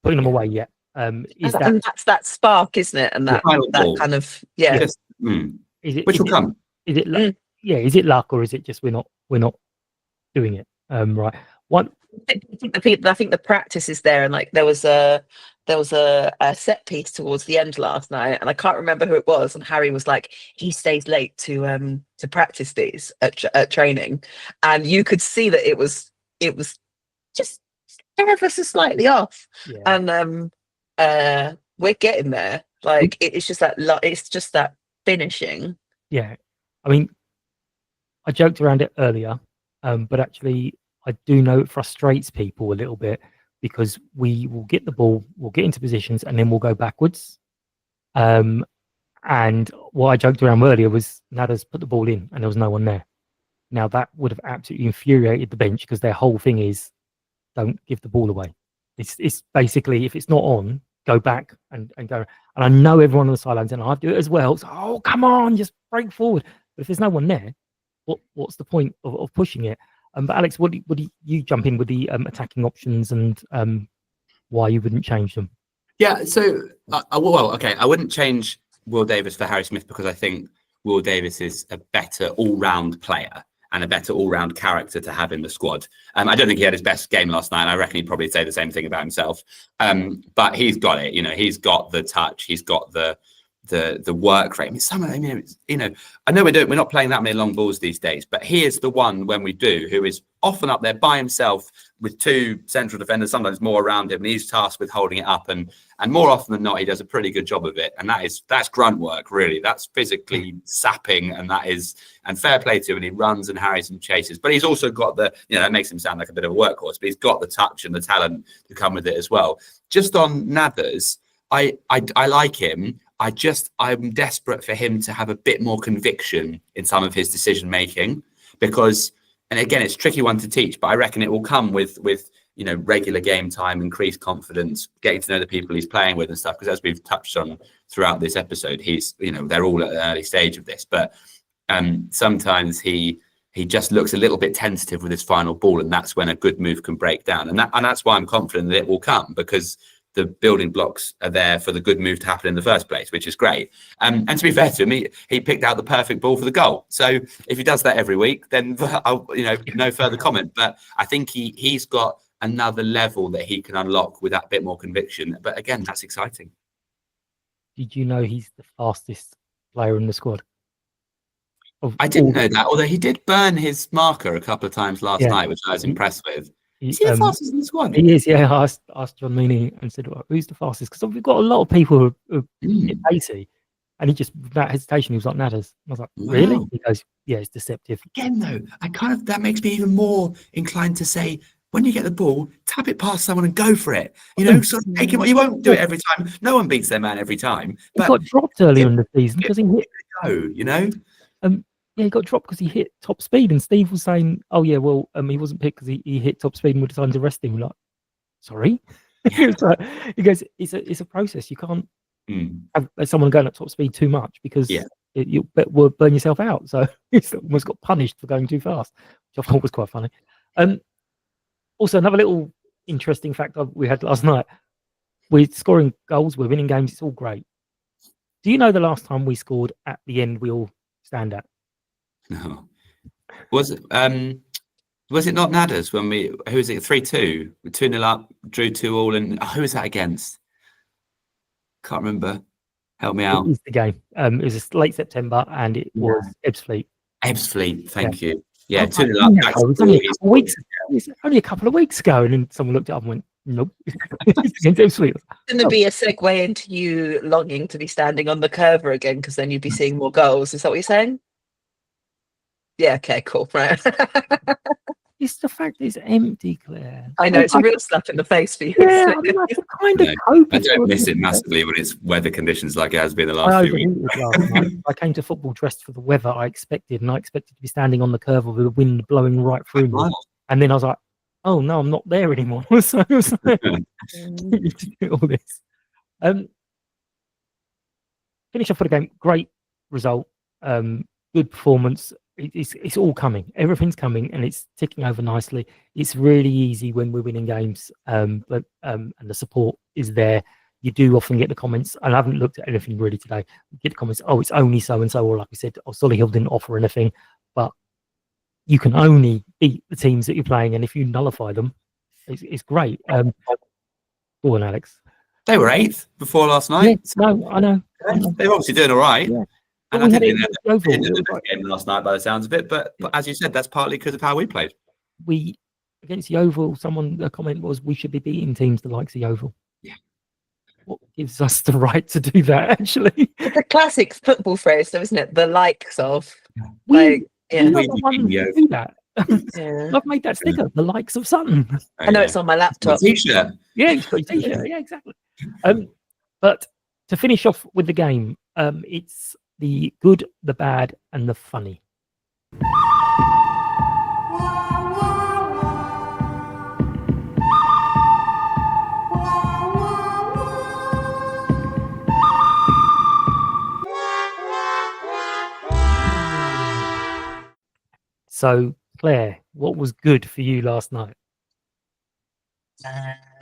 putting them away yet. That's that spark, isn't it? And that kind of Is it, which will come. Is it luck? Is it luck, or is it just we're not doing it right? One, I think the practice is there, and like there was a set piece towards the end last night, and I can't remember who it was, and Harry was like, he stays late to practice these at training, and you could see that it was just ever so slightly off, and we're getting there. Like it's just that finishing. Yeah, I mean, I joked around it earlier, but actually I do know it frustrates people a little bit because we will get the ball, we'll get into positions, and then we'll go backwards. And what I joked around earlier was Nadas put the ball in and there was no one there. Now that would have absolutely infuriated the bench because their whole thing is don't give the ball away. It's basically, if it's not on, go back and go. And I know everyone on the sidelines, and I do it as well. So, oh, come on, just break forward. But if there's no one there, what's the point of pushing it? But Alex, what do you jump in with the attacking options and why you wouldn't change them? Yeah, so I wouldn't change Will Davis for Harry Smith because I think Will Davis is a better all-round player and a better all-round character to have in the squad. I don't think he had his best game last night. I reckon he'd probably say the same thing about himself. But he's got it. He's got the touch. He's got the work rate. I know we're not playing that many long balls these days, but he is the one when we do who is often up there by himself with two central defenders, sometimes more around him, and he's tasked with holding it up, and more often than not he does a pretty good job of it, and that's grunt work, really. That's physically sapping, and fair play to him, and he runs and harries and chases, but he's also got that makes him sound like a bit of a workhorse, but he's got the touch and the talent to come with it as well. Just on Nathers, I like him. I'm desperate for him to have a bit more conviction in some of his decision making, because, and again, it's a tricky one to teach, but I reckon it will come with regular game time, increased confidence, getting to know the people he's playing with and stuff. Because as we've touched on throughout this episode, they're all at an early stage of this, but sometimes he just looks a little bit tentative with his final ball, and that's when a good move can break down, and that's why I'm confident that it will come, because the building blocks are there for the good move to happen in the first place, which is great. And to be fair to him, he picked out the perfect ball for the goal. So if he does that every week, then no further comment. But I think he's got another level that he can unlock with that bit more conviction. But again, that's exciting. Did you know he's the fastest player in the squad? I didn't know that, although he did burn his marker a couple of times last night, which I was impressed with. Is he the fastest in the squad? He is, yeah. I asked John Mooney and said, who's the fastest? Because we've got a lot of people who are pacey. And he just, without hesitation, he was like, Nadders. I was like, really? He goes, yeah, it's deceptive. Again, though, that makes me even more inclined to say, when you get the ball, tap it past someone and go for it. Sort of take it. You won't do it every time. No one beats their man every time. But he got dropped earlier in the season because he hit. Yeah, he got dropped because he hit top speed, and Steve was saying, "Oh yeah, well, he wasn't picked because he hit top speed, and we decided to rest him." We're like, sorry, he goes, "It's a process. You can't have someone going at top speed too much because you will burn yourself out." So he's almost got punished for going too fast, which I thought was quite funny. Also, another little interesting fact we had last night: we're scoring goals, we're winning games, it's all great. Do you know the last time we scored at the end we all stand at? No. Was it not Nadders when who was it, 3-2? 2-0 up, drew 2-2, and who was that against? Can't remember. Help me out. It was the game. It was late September, and it was Ebbsfleet. Ebbsfleet, thank you. I Yeah, was like, 2-0 up. "No, it was only a couple of weeks. It was only a couple of weeks ago," and then someone looked it up and went, "Nope." It's against Ebbsfleet. Going to be a segue into you longing to be standing on the curver again, because then you'd be seeing more goals. Is that what you're saying? Yeah. Okay. Cool. Right. It's the fact it's empty, Claire. I know it's a real slap in the face for you. Yeah, I mean, I can kind of No, cope. I don't miss it massively when it's weather conditions like it has been the last few weeks. Last night. I came to football dressed for the weather I expected, and I expected to be standing on the curve with the wind blowing right through me. And then I was like, "Oh no, I'm not there anymore." So it was like, you to do all this. Finish off for the game. Great result. Good performance. It's all coming. Everything's coming, and it's ticking over nicely. It's really easy when we're winning games, but and the support is there. You do often get the comments, and I haven't looked at anything really today. You get the comments, "Oh, it's only so and so," or like we said, "Oh, Solihull didn't offer anything," but you can only beat the teams that you're playing, and if you nullify them, it's great. Go on, Alex. They were 8th before last night. Yeah, no, I know. They're obviously doing all right. Yeah. And But I we didn't had think it they overall, did it the was best game last night by the sounds of it. But as you said, that's partly because of how we played. we against the Oval, the comment was we should be beating teams the likes of the Oval. Yeah. What gives us the right to do that, actually? It's a classic football phrase, though, isn't it? The likes of. We, Yeah. we're not the ones who do that. Yeah. I've made that sticker, the likes of Sutton. I know it's on my laptop. T-shirt. Yeah, it's got a t-shirt. Yeah, exactly. But to finish off with the game, it's the good, the bad, and the funny. So, Claire, what was good for you last night?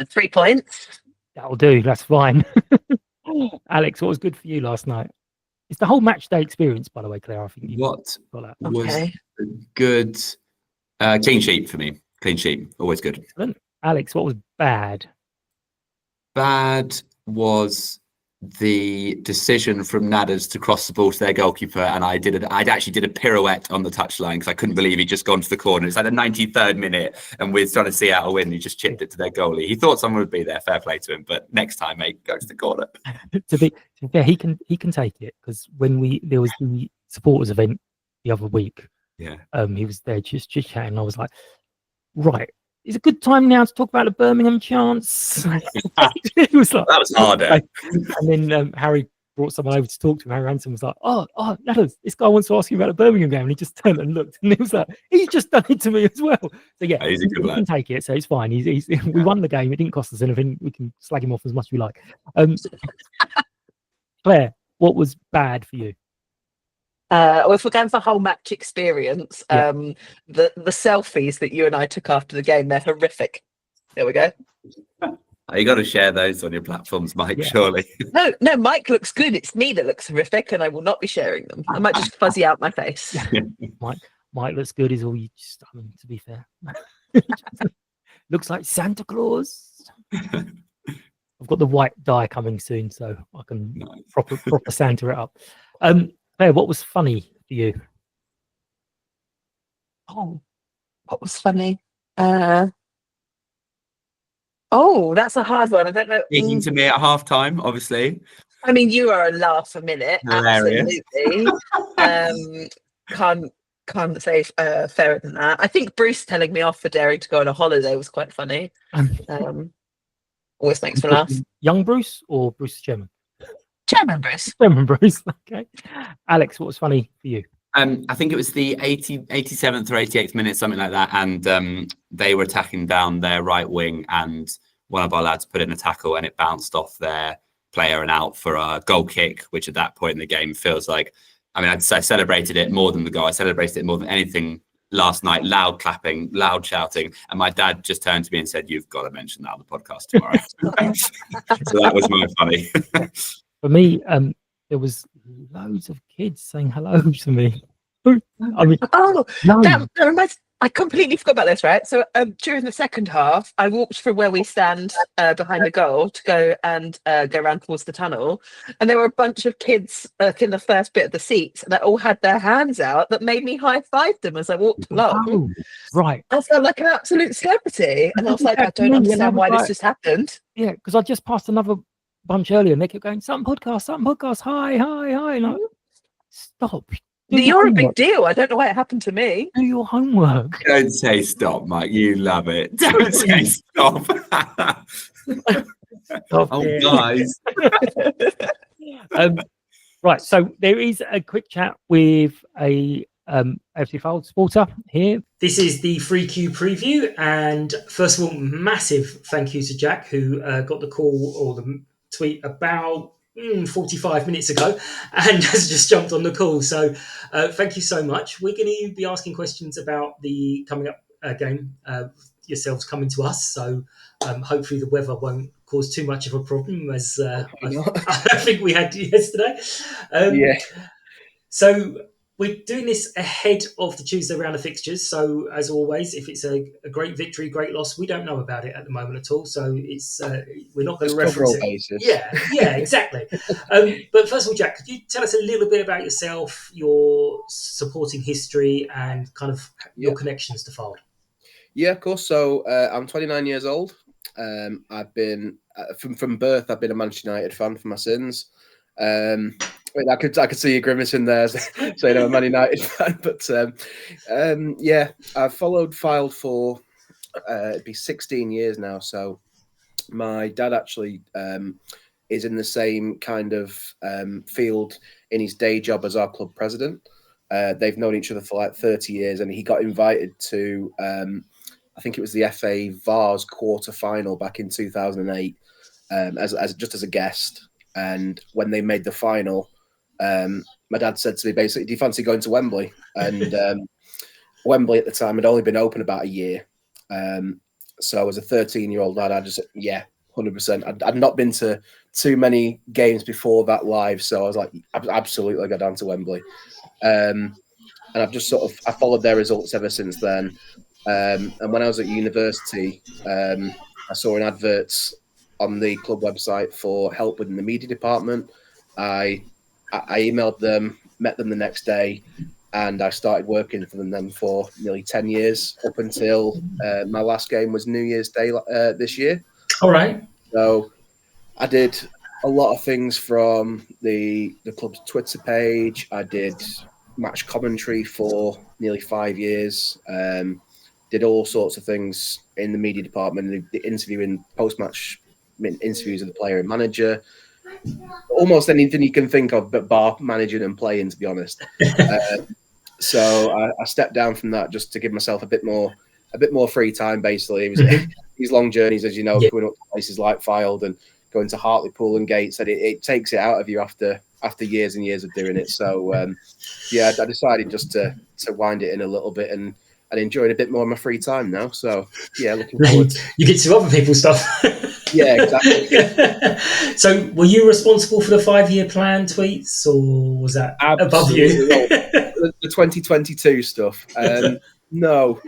3 points. That'll do. That's fine. Alex, what was good for you last night? It's the whole match day experience, by the way, Claire. I think you What got that. was Okay. a good clean sheet for me? Clean sheet, always good. Excellent. Alex, what was bad? Bad was the decision from Nadders to cross the ball to their goalkeeper, and I'd actually did a pirouette on the touchline because I couldn't believe he'd just gone to the corner. It's like the 93rd minute, and we're trying to see out a win. He just chipped it to their goalie. He thought someone would be there. Fair play to him, but next time, mate, go to the corner. To be fair, he can take it, because when there was the supporters event the other week, Yeah. he was there just chatting. I was like, right, it's a good time now to talk about the Birmingham chance. It was like, That was harder. and then Harry brought someone over to talk to him. Harry Ransom was like, "Oh, Nadders, this guy wants to ask you about the Birmingham game," and he just turned and looked, and he was like, "He's just done it to me as well." So yeah, He's a good he lad. can take it, so it's fine. We won the game. It didn't cost us anything. We can slag him off as much as we like. Claire, what was bad for you? Well, if we're going for whole match experience, Yeah. the selfies that you and I took after the game, they're horrific. There we go. You got to share those on your platforms, Mike. Yeah. Surely. No, Mike looks good. It's me that looks horrific, and I will not be sharing them. I might just fuzzy out my face. Mike looks good. Is all you just. I mean, to be fair, looks like Santa Claus. I've got the white dye coming soon, so I can Nice. proper Santa it up. Claire, what was funny for you? Oh, what was funny? Oh, that's a hard one. I don't know. Speaking to me at half time, obviously. I mean, you are a laugh a minute. Hilarious. Absolutely. Can't say fairer than that. I think Bruce telling me off for daring to go on a holiday was quite funny. Always makes me laugh. Young Bruce or Bruce Chairman? Chairman Bruce. Chairman Bruce. Okay. Alex, what was funny for you? I think it was the 87th or 88th minute, something like that, and they were attacking down their right wing, and one of our lads put in a tackle, and it bounced off their player and out for a goal kick, which at that point in the game feels like, I mean, I celebrated it more than the goal. I celebrated it more than anything last night. Loud clapping, loud shouting, and my dad just turned to me and said, "You've got to mention that on the podcast tomorrow." So that was my funny. For me, there was loads of kids saying hello to me. I mean, Oh, no. that reminds. I completely forgot about this, right? So during the second half, I walked from where we stand behind the goal to go and go around towards the tunnel. And there were a bunch of kids in the first bit of the seats that all had their hands out that made me high-five them as I walked along. Oh, right. I felt like an absolute celebrity. And I was like, I don't Me, and I understand was why like, this just happened. Yeah, because I just passed another bunch earlier and they kept going, Sutton podcast, hi. And I, stop. Do your You're a big homework. deal. I don't know why it happened to me. Do your homework. Don't say stop, Mike. You love it. Don't say stop. Stop Oh, it. guys. Right, so there is a quick chat with a FC Fold supporter here. This is the Free Q preview, and first of all, massive thank you to Jack, who got the call or the tweet about 45 minutes ago and has just jumped on the call. So thank you so much. We're going to be asking questions about the coming up game, yourselves coming to us. So hopefully the weather won't cause too much of a problem as I think we had yesterday. So we're doing this ahead of the Tuesday round of fixtures. So as always, if it's a great victory, great loss, we don't know about it at the moment at all. So it's we're not going to reference it. Basis. Yeah, exactly. But first of all, Jack, could you tell us a little bit about yourself, your supporting history, and kind of your connections to Fold? Yeah, of course. So I'm 29 years old. I've been from birth. I've been a Manchester United fan for my sins. I could see you grimacing there, saying I'm a Man United fan. But I've followed Fylde for it'd be 16 years now. So my dad actually is in the same kind of field in his day job as our club president. They've known each other for like 30 years, and he got invited to I think it was the FA Vars quarter final back in 2008 as a guest. And when they made the final, my dad said to me basically, "Do you fancy going to Wembley?" And Wembley at the time had only been open about a year. So as a 13-year-old lad, I just said, yeah, 100%. I'd not been to too many games before that live, so I was like, absolutely, go down to Wembley. And I've just I followed their results ever since then. And when I was at university, I saw an advert on the club website for help within the media department. I emailed them, met them the next day, and I started working for them for nearly 10 years up until my last game was New Year's Day this year. All right. So I did a lot of things from the club's Twitter page. I did match commentary for nearly 5 years. Did all sorts of things in the media department, the interviewing, post-match interviews of the player and manager, almost anything you can think of, but bar managing and playing, to be honest. So I stepped down from that just to give myself a bit more free time. Basically, it was these long journeys, as you know, going up to places like Fylde and going to Hartlepool and Gates, and it takes it out of you after years and years of doing it. So I decided just to wind it in a little bit and enjoying a bit more of my free time now. So yeah, looking forward. You get to do other people's stuff. Yeah, exactly. So were you responsible for the 5-year plan tweets, or was that above you? The 2022 stuff. No,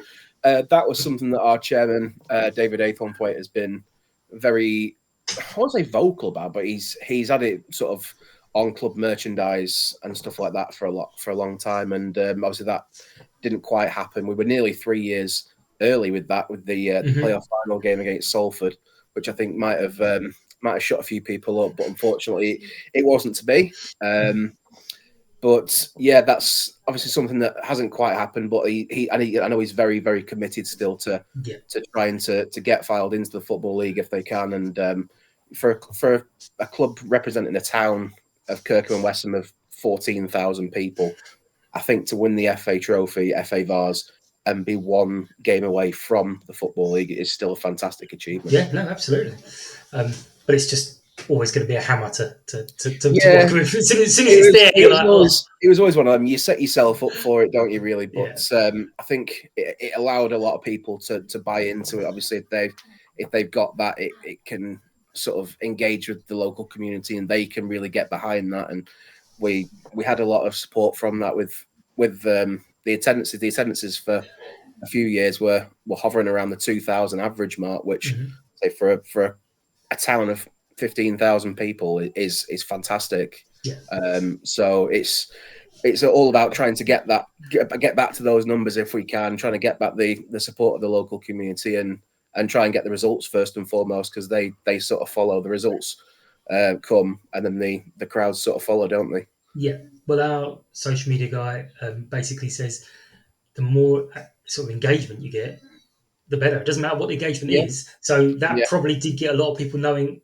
that was something that our chairman, David Athornthwaite, has been very, I won't say vocal about, but he's had it sort of on club merchandise and stuff like that for a long time. And obviously that didn't quite happen. We were nearly 3 years early with that, with the playoff final game against Salford, which I think might have shut a few people up, but unfortunately it wasn't to be. But yeah, that's obviously something that hasn't quite happened. But I know he's very, very committed still to trying to get Fylde into the Football League if they can. And for a club representing a town of Kirkham and Westham of 14,000 people, I think to win the FA Trophy, FA Vars, and be one game away from the Football League is still a fantastic achievement. Yeah, no, absolutely. But it's just always going to be a hammer to work with. As soon as it's there, you're like, it was always one of them. You set yourself up for it, don't you, really? But I think it allowed a lot of people to buy into it. Obviously, if they've got that, it can sort of engage with the local community and they can really get behind that. And we had a lot of support from that with with the attendances for a few years were hovering around the 2,000 average mark, which say for a town of 15,000 people is fantastic. Yeah. So it's all about trying to get back to those numbers if we can, trying to get back the support of the local community and try and get the results first and foremost, because they sort of follow the results come, and then the crowds sort of follow, don't they? Yeah. Well, our social media guy basically says the more sort of engagement you get, the better. It doesn't matter what the engagement is. So that probably did get a lot of people knowing,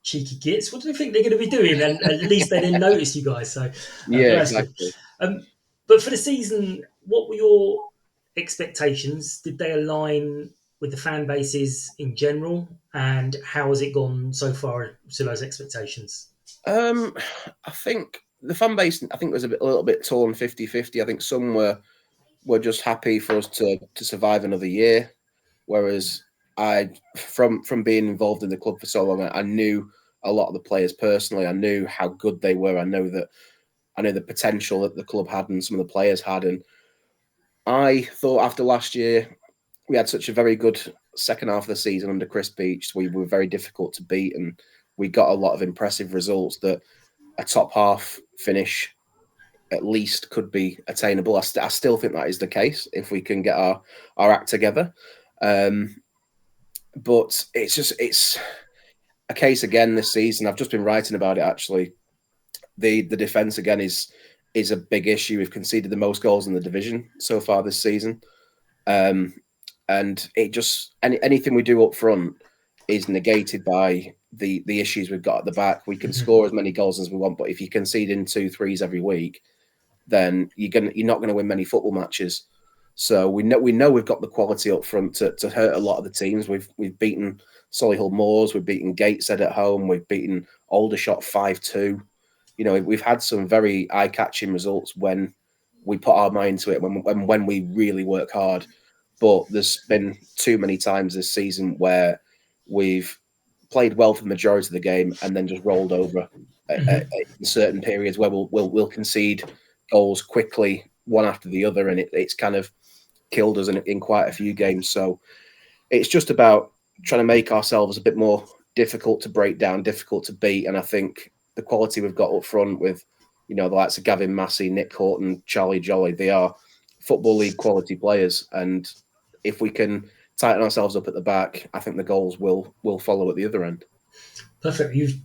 cheeky gits, what do they think they're going to be doing? And at least they didn't notice you guys. So exactly. But for the season, what were your expectations? Did they align with the fan bases in general? And how has it gone so far to those expectations? I think the fan base, was a little bit torn 50-50. I think some were just happy for us to survive another year, whereas from being involved in the club for so long, I knew a lot of the players personally. I knew how good they were. I know the potential that the club had and some of the players had. And I thought after last year, we had such a very good second half of the season under Chris Beach. We were very difficult to beat, and we got a lot of impressive results that a top half finish at least could be attainable. I still think that is the case if we can get our act together. But it's a case again this season. I've just been writing about it actually. The defense again is a big issue. We've conceded the most goals in the division so far this season, and it just anything we do up front is negated by the issues we've got at the back. We can score as many goals as we want, but if you concede in 2-3s every week, then you're not going to win many football matches. So we know we've got the quality up front to hurt a lot of the teams. We've beaten Solihull Moors, we've beaten Gateshead at home, we've beaten Aldershot 5-2. You know, we've had some very eye-catching results when we put our mind to it, when we really work hard. But there's been too many times this season where we've played well for the majority of the game and then just rolled over in certain periods where we'll concede goals quickly, one after the other, and it's kind of killed us in quite a few games. So it's just about trying to make ourselves a bit more difficult to break down, difficult to beat. And I think the quality we've got up front with, you know, the likes of Gavin Massey, Nick Horton, Charlie Jolly, they are Football League quality players. And if we can tighten ourselves up at the back, I think the goals will follow at the other end. Perfect. You've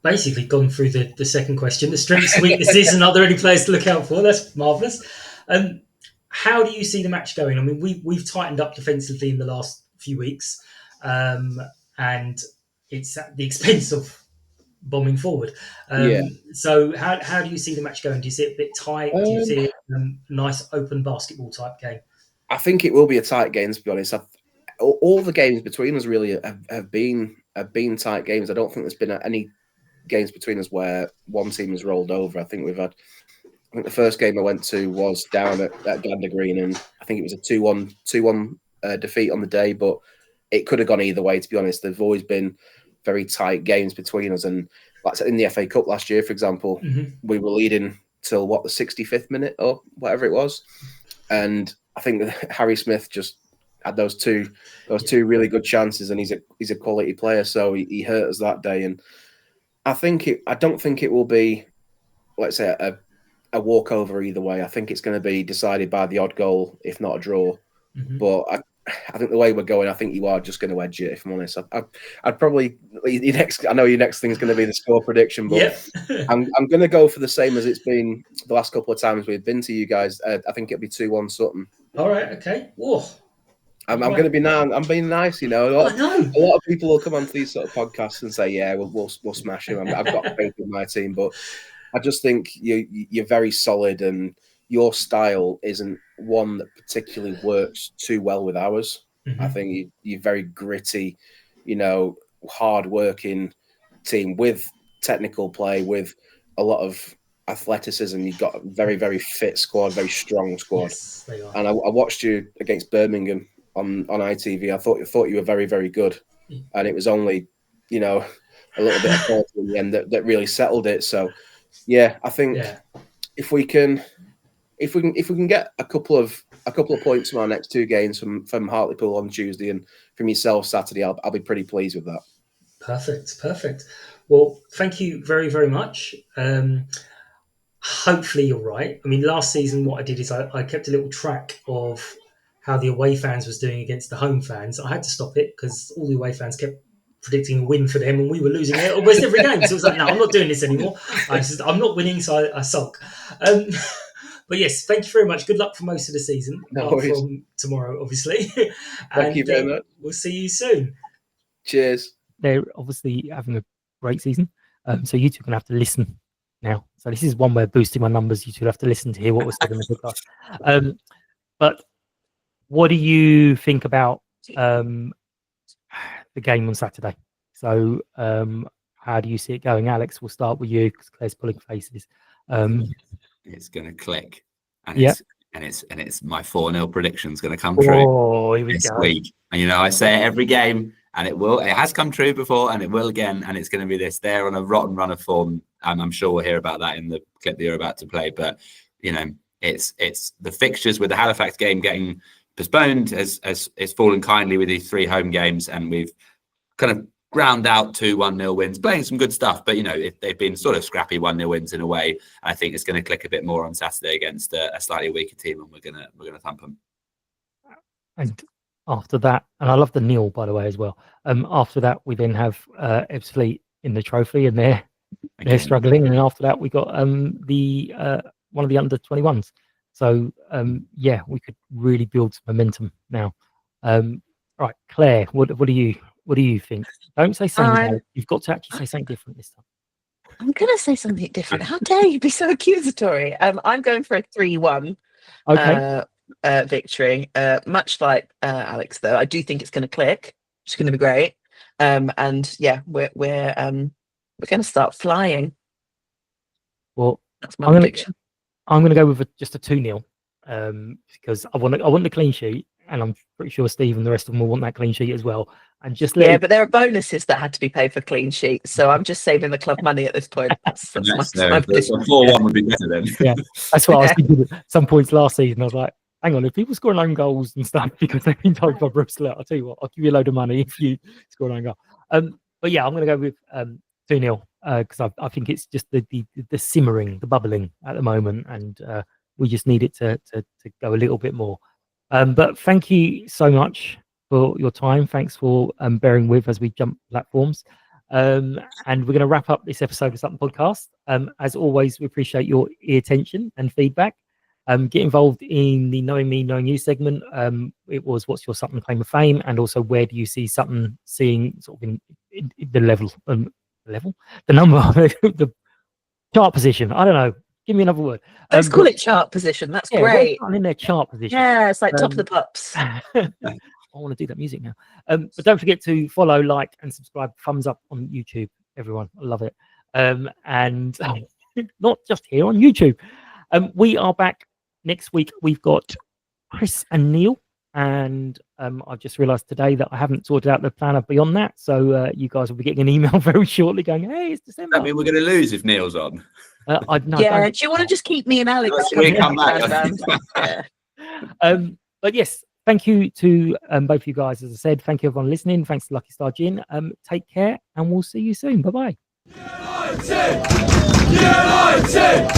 basically gone through the second question, the strengths, weaknesses, and are there any players to look out for? That's marvellous. How do you see the match going? I mean, we've tightened up defensively in the last few weeks, and it's at the expense of bombing forward. So how do you see the match going? Do you see it a bit tight? Do you see it a nice open basketball type game? I think it will be a tight game, to be honest. All the games between us really have been tight games. I don't think there's been any games between us where one team has rolled over. I think the first game I went to was down at Gander Green, and I think it was a 2-1 defeat on the day, but it could have gone either way, to be honest. There've always been very tight games between us. And like in the FA Cup last year, for example, we were leading till the 65th minute or whatever it was. And I think Harry Smith just had those two really good chances, and he's a quality player. So he hurt us that day. And I don't think it will be, let's say, a walkover either way. I think it's going to be decided by the odd goal, if not a draw. But I think the way we're going, I think you are just going to edge it, if I'm honest. I'd probably I know your next thing is going to be the score prediction, but I'm going to go for the same as it's been the last couple of times we've been to you guys. I think it'll be 2-1 Sutton. All right, okay. Whoa. I'm going to be now. I'm being nice, you know. I know. A lot of people will come onto these sort of podcasts and say, "Yeah, we'll smash him." I've got faith in my team, but I just think you're very solid, and your style isn't one that particularly works too well with ours. I think you're very gritty, you know, hard-working team with technical play, with a lot of athleticism. You've got a very, very fit squad, very strong squad. Yes, they are. And I watched you against Birmingham on ITV. I thought you were very, very good, and it was only, you know, a little bit of quality in the end that really settled it. So, yeah, I think if we can if we can get a couple of points from our next 2 games from Hartlepool on Tuesday and from yourself Saturday, I'll be pretty pleased with that. Perfect. Well, thank you very, very much. Hopefully you're right. I mean, last season what I did is I kept a little track of how the away fans was doing against the home fans. I had to stop it because all the away fans kept predicting a win for them and we were losing it almost every game. So I was like, no, I'm not doing this anymore. I'm not winning, so I sulk. But yes, thank you very much. Good luck for most of the season. From tomorrow, obviously. Thank you very much. We'll see you soon. Cheers. They're obviously having a great season. So you two are going to have to listen now. So this is one way of boosting my numbers. You two have to listen to hear what was said in the podcast. But what do you think about the game on Saturday? So how do you see it going? Alex, we'll start with you because Claire's pulling faces. It's going to click, and Yeah. it's my 4-0 prediction is going to come true. Oh, here we this go. week. And you know, I say it every game, and it has come true before, and it will again, and it's going to be this. They're on a rotten run of form, and I'm sure we'll hear about that in the clip that you're about to play. But you know, it's the fixtures with the Halifax game getting postponed has fallen kindly with these 3 home games, and we've kind of ground out 2 1-0 wins, playing some good stuff. But you know, they've been sort of scrappy 1-0 wins in a way. I think it's going to click a bit more on Saturday against a slightly weaker team, and we're gonna thump them. And after that, and I love the nil, by the way, as well. After that, we then have Ebbsfleet in the trophy, and they're struggling. And after that, we got the one of the under 21s. So yeah, we could really build some momentum now. Right, Claire, what do you think? Don't say something. You've got to actually say something different this time. I'm going to say something different. How dare you be so accusatory? I'm going for a 3-1 victory. Much like Alex, though, I do think it's going to click. It's going to be great. And yeah, we're going to start flying. Well, that's my prediction. I'm going to go with just a 2-0 because I want the clean sheet, and I'm pretty sure Steve and the rest of them will want that clean sheet as well. And just but there are bonuses that had to be paid for clean sheets, so I'm just saving the club money at this point. That's my prediction. 4-1 would be better then. Yeah, that's what I was thinking at some points last season. I was like, hang on, if people score own goals and stuff because they've been told by Bruce, I'll tell you what, I'll give you a load of money if you score an own goal. But yeah, I'm going to go with 2-0 because I think it's just the simmering, the bubbling at the moment, and we just need it to go a little bit more. But thank you so much for your time. Thanks for bearing with as we jump platforms. And we're going to wrap up this episode of Sutton Podcast. As always, we appreciate your attention and feedback. Get involved in the Knowing Me, Knowing You segment. It was what's your Sutton claim of fame, and also where do you see Sutton seeing sort of in the level, the number, the chart position. I don't know. Give me another word. Let's call it chart position. That's great. In their chart position. Yeah, it's like top of the pops. I want to do that music now. But don't forget to follow, like, and subscribe. Thumbs up on YouTube, everyone. I love it. And not just here on YouTube. We are back next week. We've got Chris and Neil. And I've just realised today that I haven't sorted out the planner beyond that. So you guys will be getting an email very shortly going, hey, it's December. I mean, we're going to lose if Neil's on. No, do you want to just keep me and Alex? Come back. But yes, thank you to both of you guys. As I said, thank you everyone listening. Thanks to Lucky Star Gin. Take care, and we'll see you soon. Bye-bye. United!